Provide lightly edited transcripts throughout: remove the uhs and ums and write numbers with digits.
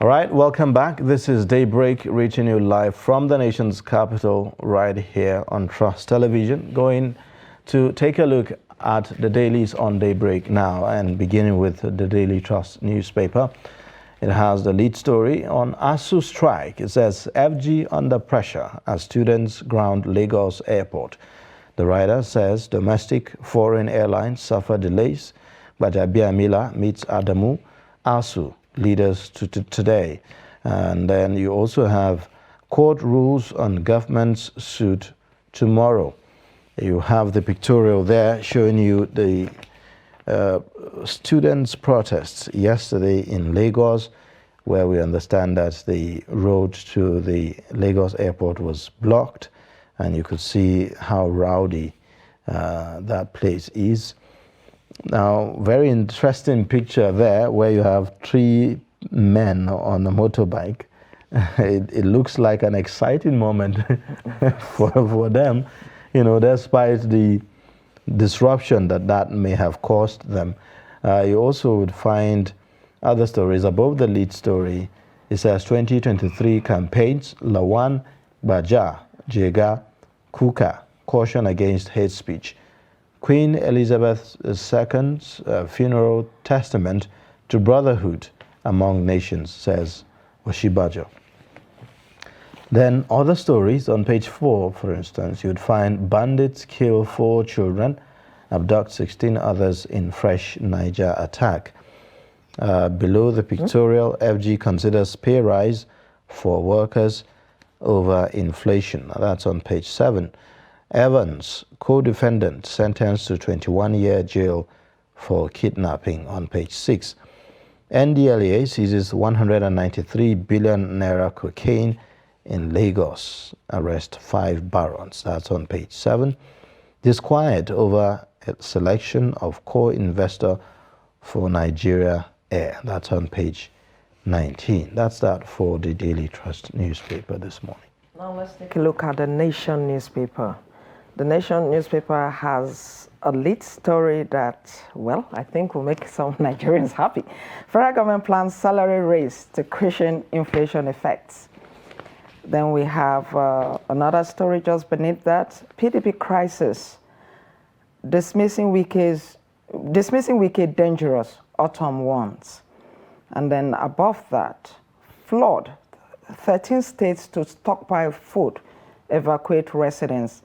All right, welcome back. This is Daybreak, reaching you live from the nation's capital right here on Trust Television. Going to take a look at the dailies on Daybreak now, and beginning with the Daily Trust newspaper. It has the lead story on ASU strike. It says FG under pressure as students ground Lagos airport. The writer says domestic foreign airlines suffer delays. Gbajabiamila meets Adamu, ASU leaders today. And then you also have court rules on government's suit tomorrow. You have the pictorial there showing you the students' protests yesterday in Lagos, where we understand that the road to the Lagos airport was blocked, and you could see how rowdy that place is. Now, very interesting picture there where you have 3 men on a motorbike. It looks like an exciting moment for them, you know, despite the disruption that may have caused them. You also would find other stories above the lead story. It says 2023 campaigns, Lawan, Baja, Jega, Kuka, caution against hate speech. Queen Elizabeth II's funeral testament to brotherhood among nations, says Oshibajo. Then other stories on page 4, for instance, you'd find bandits kill 4 children, abduct 16 others in fresh Niger attack. Below the pictorial, FG considers pay rise for workers over inflation. That's on page 7. Evans, co-defendant, sentenced to 21-year jail for kidnapping, on page 6. NDLEA seizes 193 billion naira cocaine in Lagos, arrest 5 barons. That's on page 7. Disquiet over selection of co-investor for Nigeria Air. That's on page 19. That's that for the Daily Trust newspaper this morning. Now let's take a look at the Nation newspaper. The Nation newspaper has a lead story that, well, I think will make some Nigerians happy. Federal government plans salary raise to cushion inflation effects. Then we have another story just beneath that. PDP crisis, dismissing Wike dangerous, autumn warns. And then above that, flood, 13 states to stockpile food, evacuate residents.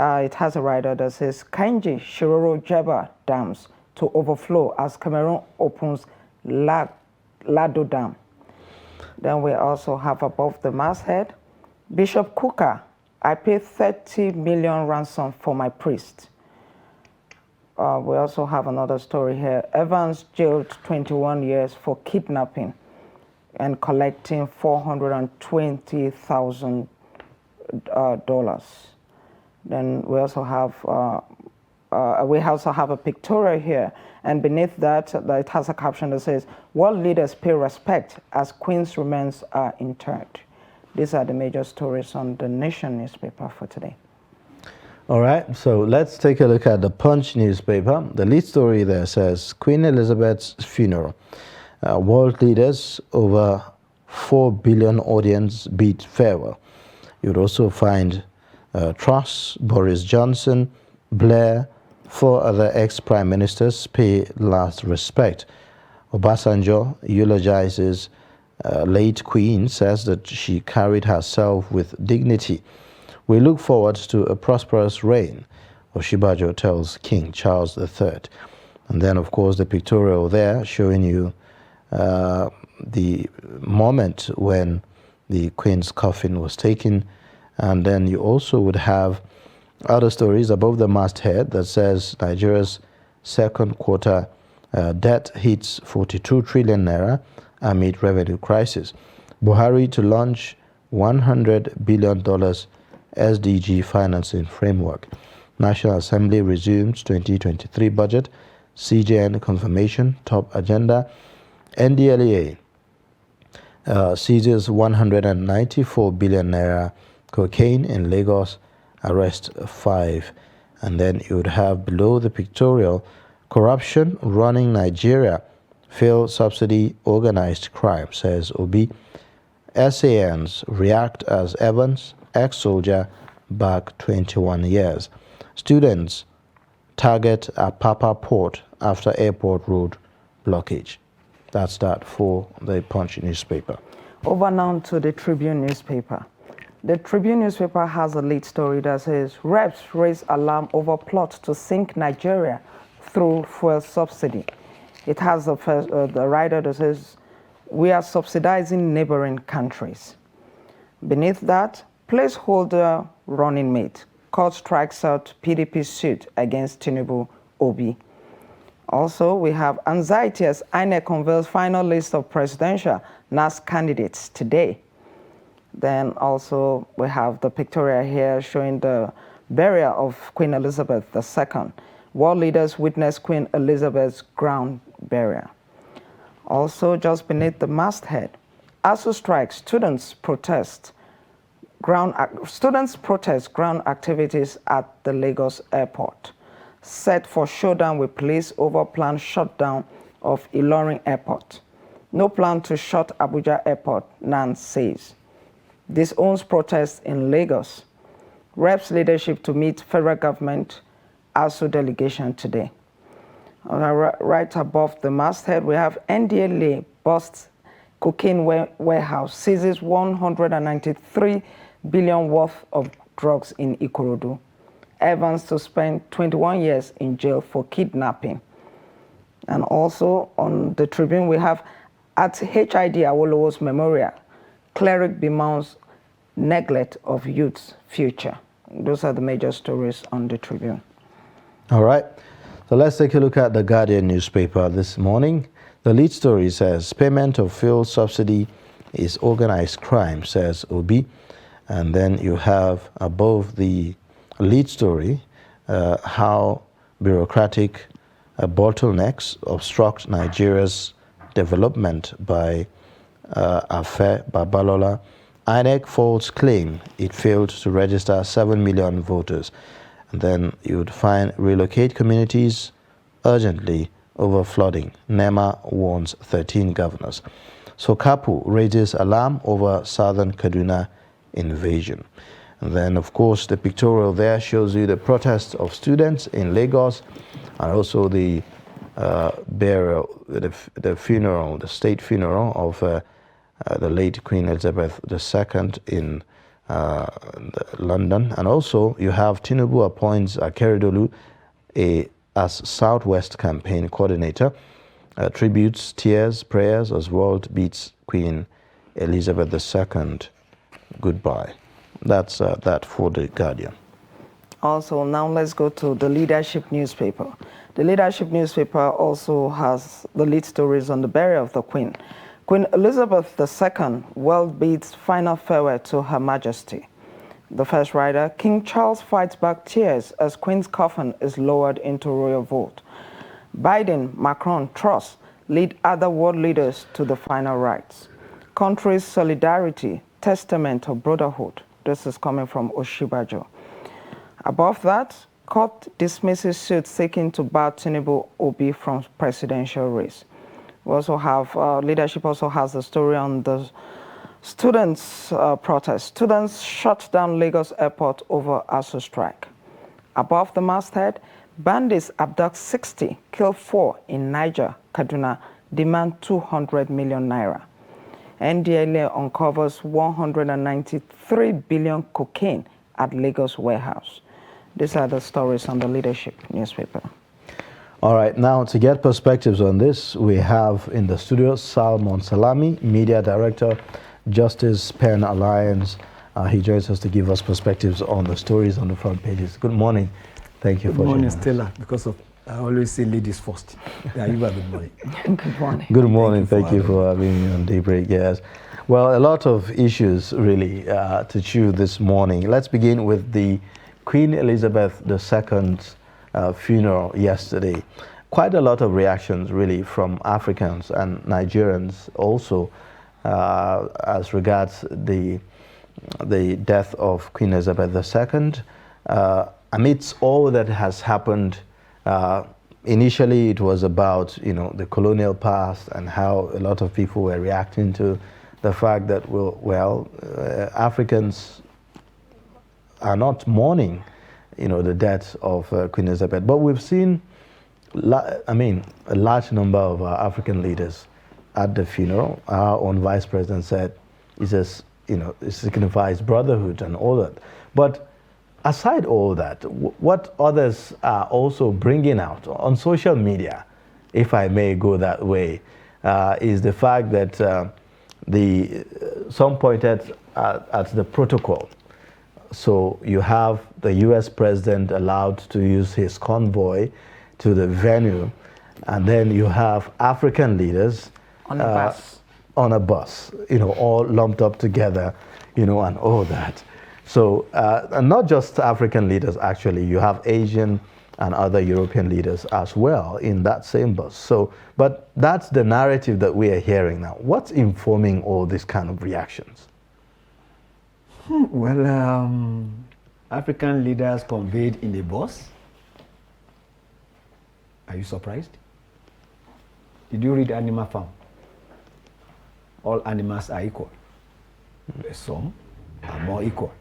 It has a rider that says Kainji Shiroro Jeba dams to overflow as Cameroon opens Lado Dam. Then we also have above the masthead, Bishop Kuka, I paid 30 million ransom for my priest. We also have another story here. Evans jailed 21 years for kidnapping and collecting $420,000. Then we also have a pictorial here, and beneath that, it has a caption that says, "World leaders pay respect as Queen's remains are interred." These are the major stories on the Nation newspaper for today. All right, so let's take a look at the Punch newspaper. The lead story there says Queen Elizabeth's funeral. World leaders over 4 billion audience bid farewell. You'd also find Truss, Boris Johnson, Blair, 4 other ex-prime ministers pay last respect. Obasanjo eulogizes late Queen, says that she carried herself with dignity. We look forward to a prosperous reign, Oshibajo tells King Charles III. And then, of course, the pictorial there showing you the moment when the Queen's coffin was taken. And then you also would have other stories above the masthead that says Nigeria's second quarter debt hits 42 trillion naira amid revenue crisis. Buhari to launch $100 billion SDG financing framework. National Assembly resumes 2023 budget. CJN confirmation top agenda. NDLEA seizes 194 billion naira cocaine in Lagos, arrest 5. And then you would have below the pictorial, corruption running Nigeria Fuel subsidy organized crime, says Obi. SANs react as Evans, ex-soldier, back 21 years. Students target Apapa port after airport road blockage. That's that for the Punch newspaper. Over now to the Tribune newspaper. The Tribune newspaper has a lead story that says, reps raise alarm over plot to sink Nigeria through fuel subsidy. It has the writer that says, we are subsidizing neighboring countries. Beneath that, placeholder running mate. Court strikes out PDP suit against Tinubu Obi. Also, we have anxiety as INEC unveils final list of presidential NAS candidates today. Then also we have the pictorial here showing the burial of Queen Elizabeth II. World leaders witness Queen Elizabeth's ground burial. Also, just beneath the masthead, ASU strikes, students protest ground activities at the Lagos airport. Set for showdown with police over planned shutdown of Ilorin airport. No plan to shut Abuja airport, NAN says. Disowns protests in Lagos. Reps leadership to meet federal government ASU delegation today. Right above the masthead, we have NDLA busts cocaine warehouse, seizes 193 billion worth of drugs in Ikorodu. Evans to spend 21 years in jail for kidnapping. And also on the Tribune, we have at HID Awolowo's memorial, cleric bemoans neglect of youth's future. Those are the major stories on the Tribune. All right. So let's take a look at the Guardian newspaper this morning. The lead story says, payment of fuel subsidy is organized crime, says Obi. And then you have above the lead story how bureaucratic bottlenecks obstruct Nigeria's development by Afe Babalola. INEC false claim it failed to register 7 million voters. And then you would find relocate communities urgently over flooding. NEMA warns 13 governors. So Kapu raises alarm over southern Kaduna invasion. And then, of course, the pictorial there shows you the protests of students in Lagos and also the burial, the funeral, the state funeral of the late Queen Elizabeth II in London. And also you have Tinubu appoints Akeredolu as Southwest campaign coordinator. Tributes, tears, prayers as world beats Queen Elizabeth II goodbye. That's that for the Guardian. Also, now let's go to the Leadership newspaper. The Leadership newspaper also has the lead stories on the burial of the Queen. Queen Elizabeth II well bids final farewell to Her Majesty. The first writer, King Charles fights back tears as Queen's coffin is lowered into royal vault. Biden, Macron, Truss lead other world leaders to the final rites. Country's solidarity, testament of brotherhood. This is coming from Oshibajo. Above that, court dismisses suit seeking to bar Tinubu Obi from presidential race. We also have, leadership also has the story on the students' protest. Students shut down Lagos airport over ASU strike. Above the masthead, bandits abduct 60, kill 4 in Niger, Kaduna, demand 200 million naira. NDLA uncovers 193 billion cocaine at Lagos warehouse. These are the stories on the Leadership newspaper. All right, now to get perspectives on this, we have in the studio Salmon Salami, Media Director, Justice Pen Alliance. He joins us to give us perspectives on the stories on the front pages. Good morning. Thank you for joining us. Good morning, Stella, because of I always say ladies first. Yeah, you are good morning. Good morning. Good morning. Thank you for having me on Daybreak. Yes. Well, a lot of issues really to chew this morning. Let's begin with the Queen Elizabeth II's funeral yesterday. Quite a lot of reactions really from Africans and Nigerians also as regards the death of Queen Elizabeth II. Amidst all that has happened initially it was about, the colonial past and how a lot of people were reacting to the fact that, Africans are not mourning, the death of Queen Elizabeth. But we've seen, a large number of African leaders at the funeral. Our own vice president said, he says, it signifies brotherhood and all that. But aside all that, what others are also bringing out on social media, if I may go that way, is the fact that some pointed at the protocol. So you have the U.S. president allowed to use his convoy to the venue, and then you have African leaders on a bus. On a bus, all lumped up together, and all that. So, and not just African leaders, actually, you have Asian and other European leaders as well in that same bus. So, but that's the narrative that we are hearing now. What's informing all these kind of reactions? Well, African leaders conveyed in a bus. Are you surprised? Did you read Animal Farm? All animals are equal. Some are more equal.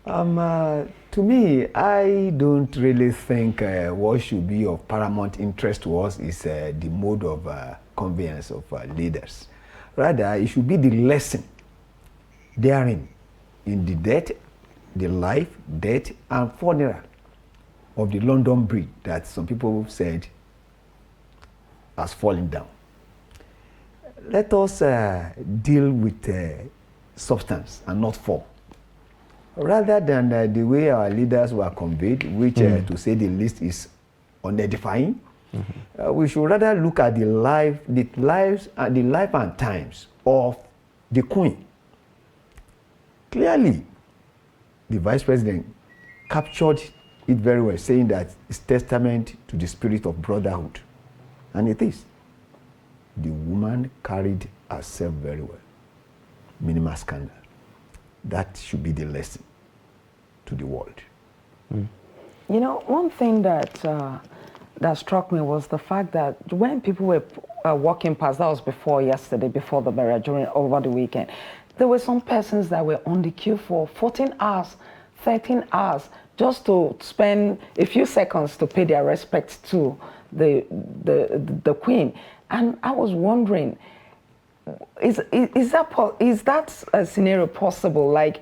To me, I don't really think what should be of paramount interest to us is the mode of conveyance of leaders. Rather, it should be the lesson therein in the death, the life, death, and funeral of the London Bridge that some people said has fallen down. Let us deal with substance and not form. Rather than the way our leaders were conveyed, which to say the least is unedifying, we should rather look at the life and times of the Queen. Clearly, the Vice President captured it very well, saying that it's testament to the spirit of brotherhood. And it is. The woman carried herself very well. Minimal scandal. That should be the lesson to the world. One thing that struck me was the fact that when people were walking past, that was before yesterday, before the burial, over the weekend, there were some persons that were on the queue for 14 hours, 13 hours, just to spend a few seconds to pay their respects to the Queen. And I was wondering, is that a scenario possible? Like,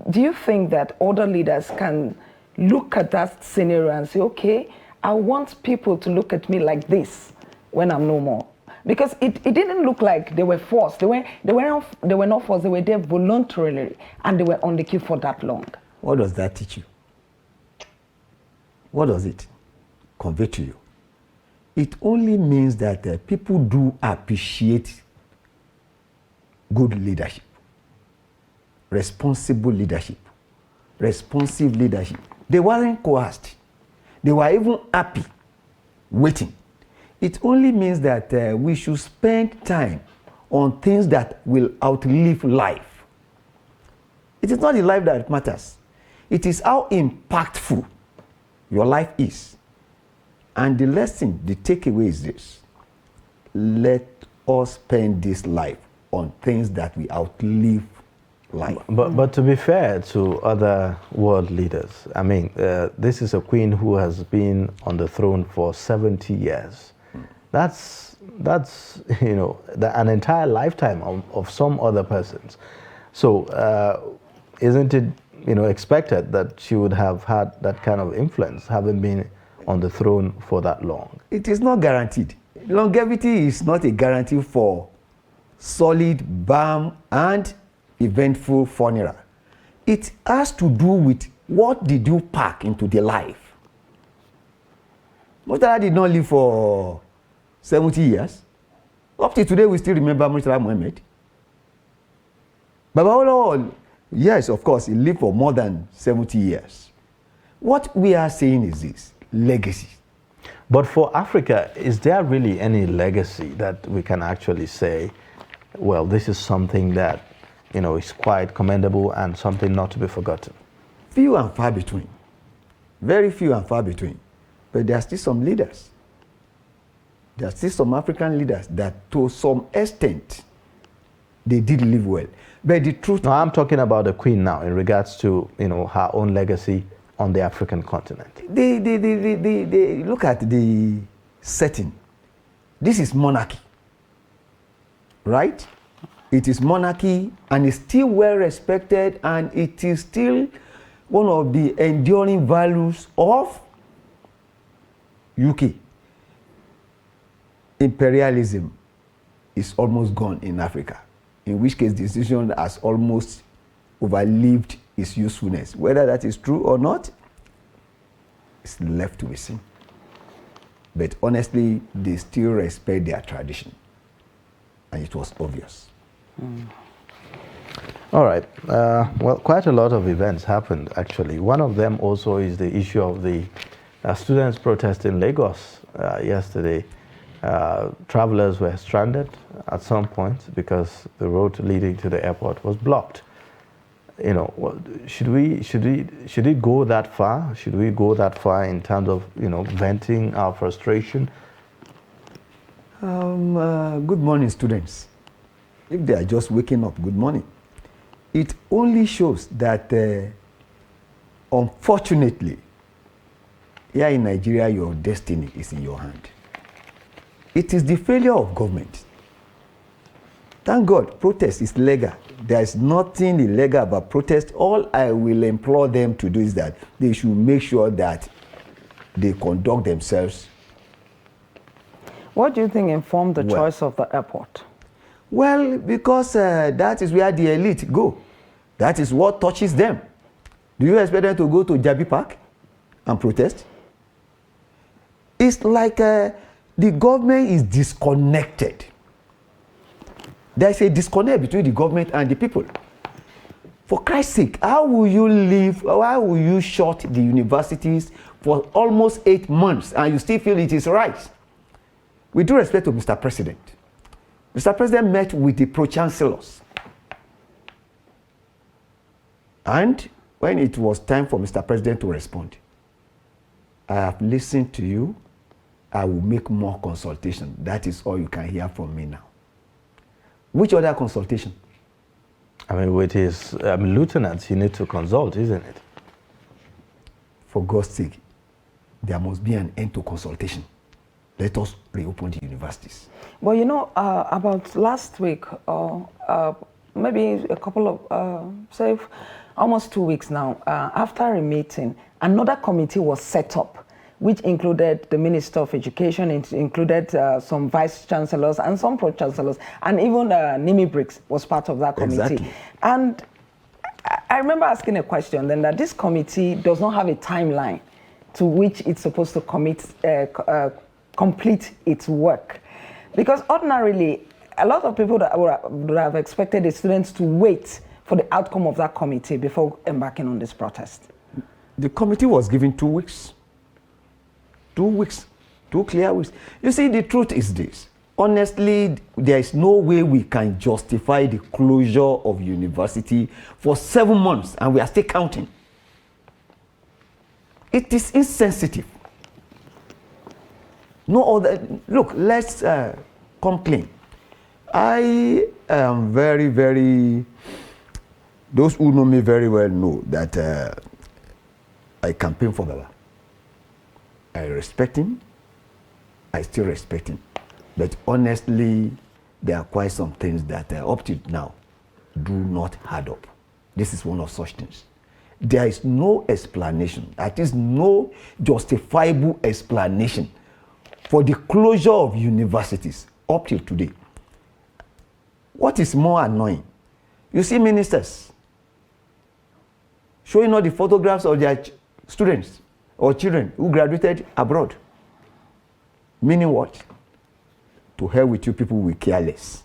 do you think that other leaders can look at that scenario and say, okay, I want people to look at me like this when I'm no more? Because it didn't look like they were forced. They were not forced. They were there voluntarily, and they were on the queue for that long. What does that teach you? What does it convey to you? It only means that people do appreciate good leadership, responsible leadership, responsive leadership. They weren't coerced. They were even happy, waiting. It only means that we should spend time on things that will outlive life. It is not the life that matters. It is how impactful your life is. And the lesson, the takeaway is this: let us spend this life on things that will outlive life. But to be fair to other world leaders, this is a queen who has been on the throne for 70 years. That's an entire lifetime of some other persons. So isn't it expected that she would have had that kind of influence, having been on the throne for that long? It is not guaranteed. Longevity is not a guarantee for solid, balm, and eventful funeral. It has to do with what did you pack into the life. Murtala did not live for 70 years. Up to today, we still remember Murtala Muhammad. Babawolo, yes, of course, he lived for more than 70 years. What we are saying is this: legacy. But for Africa, is there really any legacy that we can actually say, well, this is something that, is quite commendable and something not to be forgotten? Few and far between. Very few and far between. But there are still some leaders. There are still some African leaders that to some extent, they did live well. But the truth... No, I'm talking about the Queen now in regards to, her own legacy on the African continent. They look at the setting. This is monarchy, right? It is monarchy, and it's still well respected, and it is still one of the enduring values of UK. Imperialism is almost gone in Africa, in which case the decision has almost overlived its usefulness. Whether that is true or not, it's left to be seen. But honestly, they still respect their tradition, and it was obvious. All right. Well, quite a lot of events happened, actually. One of them also is the issue of the students' protest in Lagos yesterday. Travelers were stranded at some point because the road leading to the airport was blocked. Should it go that far? Should we go that far in terms of, venting our frustration? Good morning, students. If they are just waking up, good morning. It only shows that, unfortunately, here in Nigeria, your destiny is in your hand. It is the failure of government. Thank God, protest is legal. There is nothing illegal about protest. All I will implore them to do is that they should make sure that they conduct themselves. What do you think informed the choice of the airport? Well, because that is where the elite go. That is what touches them. Do you expect them to go to Jabi Park and protest? It's like the government is disconnected. There's a disconnect between the government and the people. For Christ's sake, how will you shut the universities for almost 8 months and you still feel it is right? With due respect to Mr. President, Mr. President met with the pro-chancellors. And when it was time for Mr. President to respond, I have listened to you. I will make more consultation. That is all you can hear from me now. Which other consultation? I mean, with his lieutenants, you need to consult, isn't it? For God's sake, there must be an end to consultation. Let us reopen the universities. Well, about last week, maybe a couple of, say, almost 2 weeks now, after a meeting, another committee was set up, which included the Minister of Education, it included some vice chancellors and some pro-chancellors, and even Nimi Briggs was part of that committee. Exactly. And I remember asking a question then that this committee does not have a timeline to which it's supposed to complete its work. Because ordinarily, a lot of people that would have expected the students to wait for the outcome of that committee before embarking on this protest. The committee was given 2 weeks. 2 weeks, 2 clear weeks. You see, the truth is this. Honestly, there is no way we can justify the closure of university for 7 months, and we are still counting. It is insensitive. No other. Look, let's come clean. I am very, very. Those who know me very well know that I campaign for Baba. I respect him. I still respect him. But honestly, there are quite some things that up to now do not add up. This is one of such things. There is no explanation, that is no justifiable explanation for the closure of universities up till today. What is more annoying? You see ministers showing all the photographs of their students or children who graduated abroad. Meaning what? To hell with you people, we care less.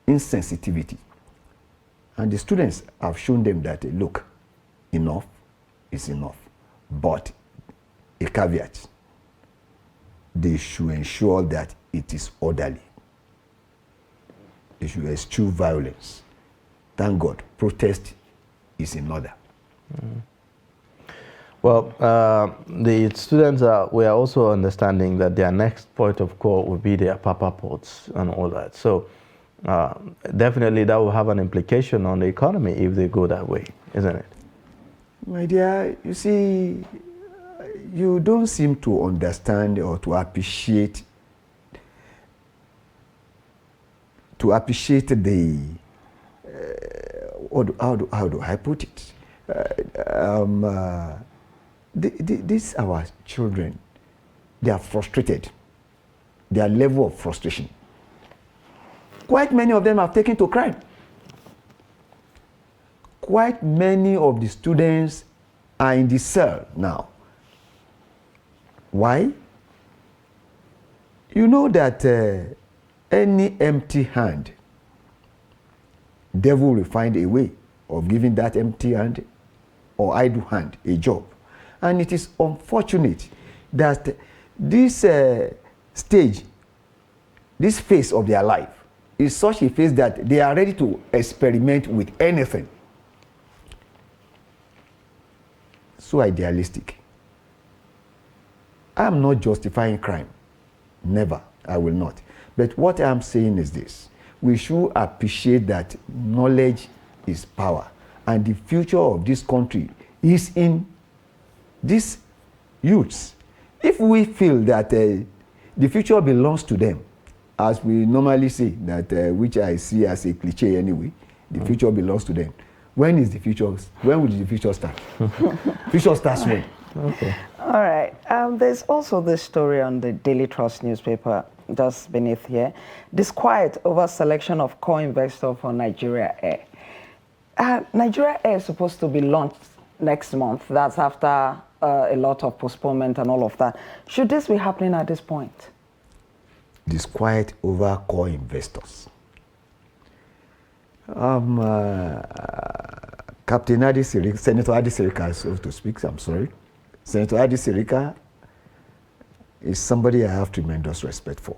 Insensitivity. And the students have shown them that, look, enough is enough. But a caveat, they should ensure that it is orderly. They should eschew violence. Thank God, protest is in order. Mm. Well, the students we are also understanding that their next point of call will be their papa ports and all that. So definitely that will have an implication on the economy if they go that way, isn't it? My dear, you see, you don't seem to understand or to appreciate the how do I put it? These our children, they are frustrated. Their level of frustration. Quite many of them have taken to crime. Quite many of the students are in the cell now. Why? You know that any empty hand, devil will find a way of giving that empty hand or idle hand a job. And it is unfortunate that this stage, this phase of their life is such a phase that they are ready to experiment with anything. So idealistic. I am not justifying crime. Never. I will not. But what I am saying is this. We should appreciate that knowledge is power. And the future of this country is in these youths. If we feel that the future belongs to them, as we normally say, that which I see as a cliche anyway, the future belongs to them. When is the future? When will the future start? Future starts when? Okay. All right. There's also this story on the Daily Trust newspaper just beneath here. Disquiet over selection of core investor for Nigeria Air. Nigeria Air is supposed to be launched next month. That's after a lot of postponement and all of that. Should this be happening at this point? Disquiet over core investors. Captain Adi Sirika, Senator Adi Sirika, so to speak, I'm sorry. Senator Adi Sirika is somebody I have tremendous respect for.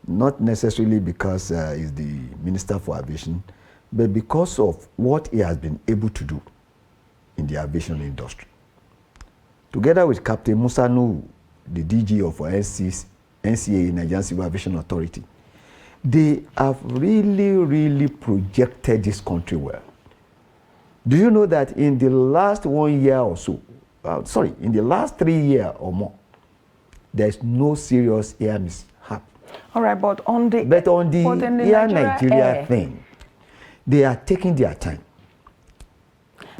Not necessarily because he's the Minister for Aviation, but because of what he has been able to do in the aviation industry. Together with Captain Musa Nuhu, the DG of NCA, Nigerian Civil Aviation Authority, they have really projected this country well. Do you know that in the last 1 year or so, in the last 3 years or more, there's no serious air mishap. All right, but on the Air Nigeria thing, they are taking their time.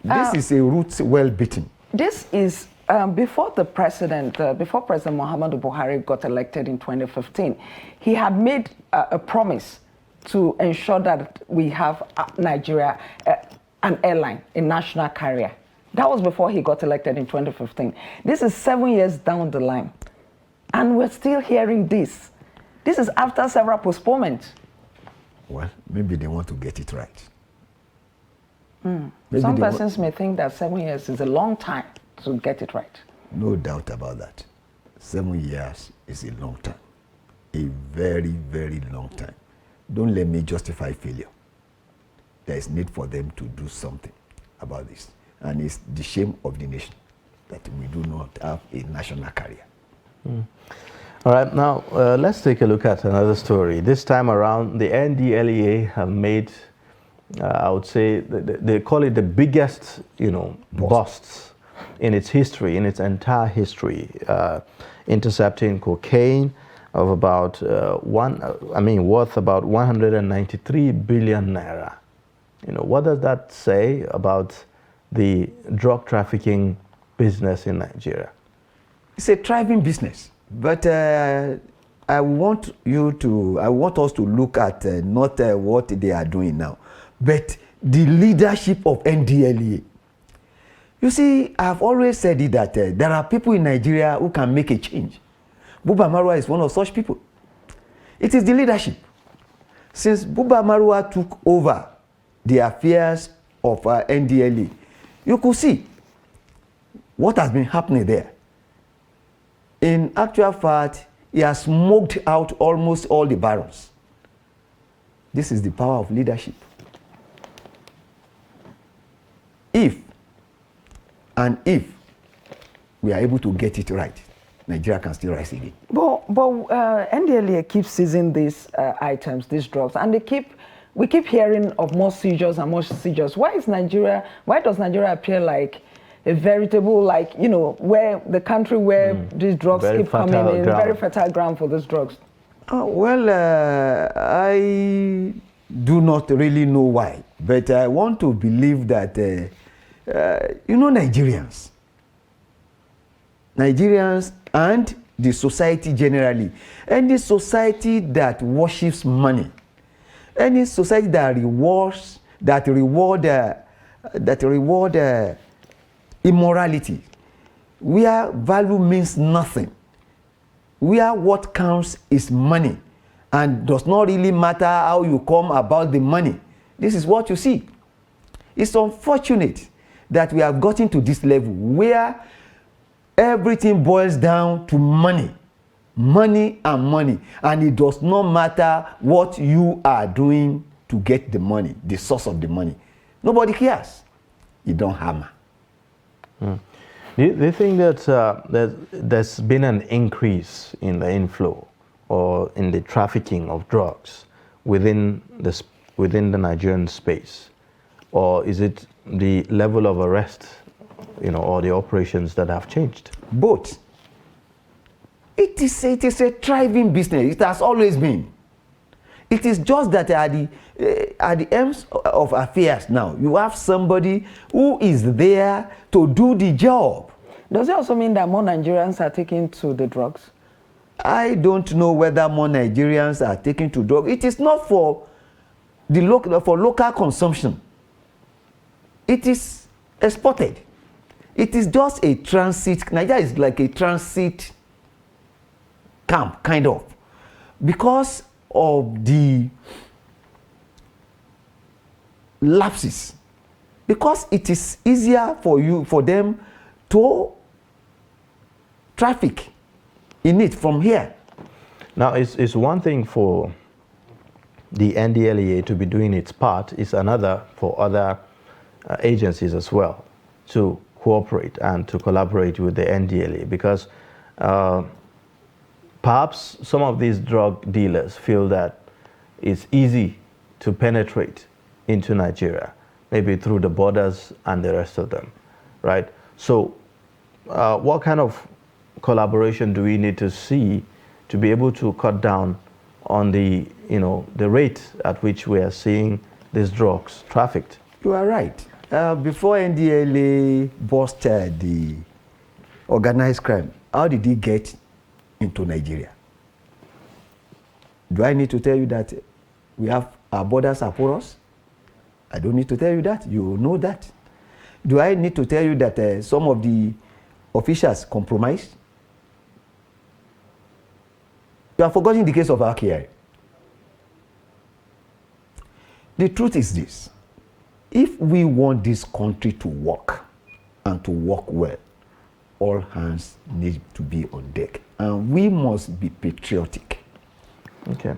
This is a route well beaten. This is before President Muhammadu Buhari got elected in 2015, he had made a promise to ensure that we have Nigeria, an airline, a national carrier. That was before he got elected in 2015. This is 7 years down the line. And we're still hearing this. This is after several postponements. Well, maybe they want to get it right. Some persons may think that 7 years is a long time to get it right. No doubt about that. 7 years is a long time. A very long time. Don't let me justify failure. There is need for them to do something about this. And it's the shame of the nation that we do not have a national carrier. All right, now let's take a look at another story. This time around, the NDLEA have made, I would say, they call it the biggest, busts in its history, in its entire history, intercepting cocaine of about worth about 193 billion naira. What does that say about the drug trafficking business in Nigeria? It's a thriving business, but I want us to look at not what they are doing now, but the leadership of NDLEA. You see, I've always said it that there are people in Nigeria who can make a change. Buba Marwa is one of such people. It is the leadership. Since Buba Marwa took over the affairs of NDLEA, you could see what has been happening there. In actual fact, he has smoked out almost all the barons. This is the power of leadership. If we are able to get it right, Nigeria can still rise again. But NDLEA keeps seizing these items, these drugs, and we keep hearing of more seizures and more seizures. Why does Nigeria appear like a veritable, like, you know, where the country where these drugs keep coming in, very fertile ground for these drugs? I do not really know why, but I want to believe that, Nigerians and the society generally, any society that worships money, any society that reward immorality, where value means nothing, where what counts is money, and does not really matter how you come about the money. This is what you see. It's unfortunate that we have gotten to this level where everything boils down to money, money and money, and it does not matter what you are doing to get the money, the source of the money. Nobody cares. You don't hammer. Do you think that there's been an increase in the inflow or in the trafficking of drugs within the Nigerian space, or is it the level of arrest, or the operations that have changed? Both. It is a thriving business. It has always been. It is just that at the ends of affairs now, you have somebody who is there to do the job. Does it also mean that more Nigerians are taking to the drugs? I don't know whether more Nigerians are taking to drugs. It is not for local consumption. It is exported. It is just a transit. Nigeria is like a transit camp, kind of, because of the lapses. Because it is easier for them to traffic in it from here. Now, it's one thing for the NDLEA to be doing its part. It's another for other agencies as well to cooperate and to collaborate with the NDLEA, because perhaps some of these drug dealers feel that it's easy to penetrate into Nigeria, maybe through the borders and the rest of them, right? So what kind of collaboration do we need to see to be able to cut down on the rate at which we are seeing these drugs trafficked? You are right. Before NDLEA busted the organized crime, how did he get into Nigeria? Do I need to tell you that we have our borders are porous? I don't need to tell you that. You know that. Do I need to tell you that some of the officials compromised? You have forgotten the case of RKI. The truth is this. If we want this country to work and to work well, all hands need to be on deck. And we must be patriotic. Okay.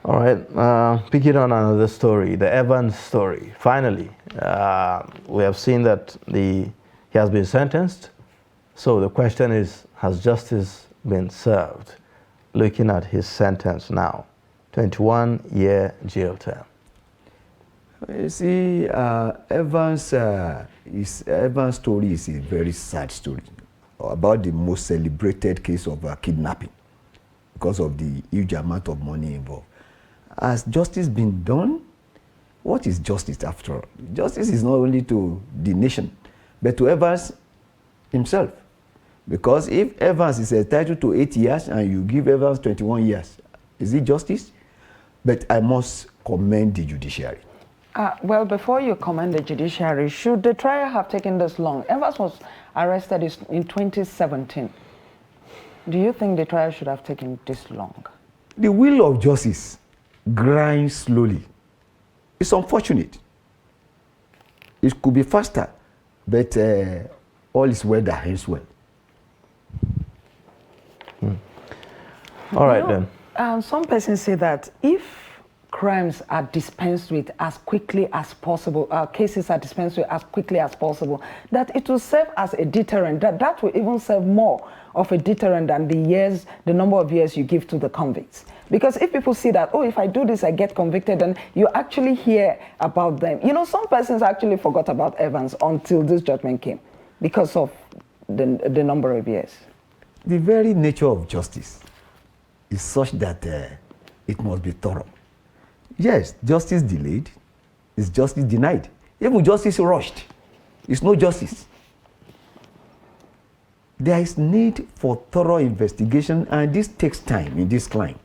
All right. Picking on another story, the Evans story. Finally, we have seen that he has been sentenced. So the question is, has justice been served? Looking at his sentence now, 21-year jail term. You see, Evans' story is a very sad story about the most celebrated case of kidnapping because of the huge amount of money involved. Has justice been done? What is justice after all? Justice is not only to the nation, but to Evans himself. Because if Evans is entitled to 8 years and you give Evans 21 years, is it justice? But I must commend the judiciary. Well, before you commend the judiciary, should the trial have taken this long? Evans was arrested in 2017. Do you think the trial should have taken this long? The wheel of justice grinds slowly. It's unfortunate. It could be faster, but all is well that ends well. All right, then. Some persons say that if crimes are dispensed with as quickly as possible, cases are dispensed with as quickly as possible, that it will serve as a deterrent, that will even serve more of a deterrent than the number of years you give to the convicts. Because if people see that, oh, if I do this, I get convicted, and you actually hear about them. You know, some persons actually forgot about Evans until this judgment came because of the number of years. The very nature of justice is such that it must be thorough. Yes, justice delayed is justice denied. Even justice rushed is no justice. There is need for thorough investigation, and this takes time in this crime.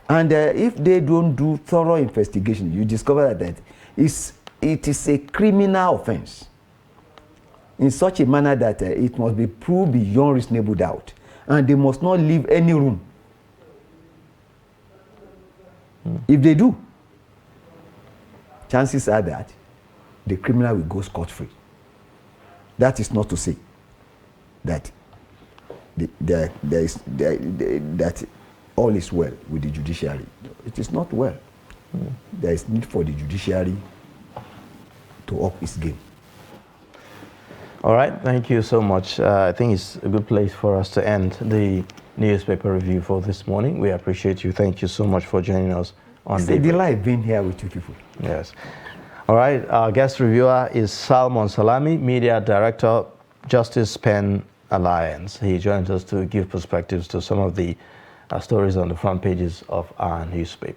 And if they don't do thorough investigation, you discover that it is a criminal offense in such a manner that it must be proved beyond reasonable doubt, and they must not leave any room. If they do, chances are that the criminal will go scot-free. That is not to say that that all is well with the judiciary. It is not well. There is need for the judiciary to up its game. All right, thank you so much. I think it's a good place for us to end the newspaper review for this morning. We appreciate you. Thank you so much for joining us on It's a delight being here with you people. Yes. All right, our guest reviewer is Salmon Salami, Media Director, Justice Pen Alliance. He joins us to give perspectives to some of the stories on the front pages of our newspaper.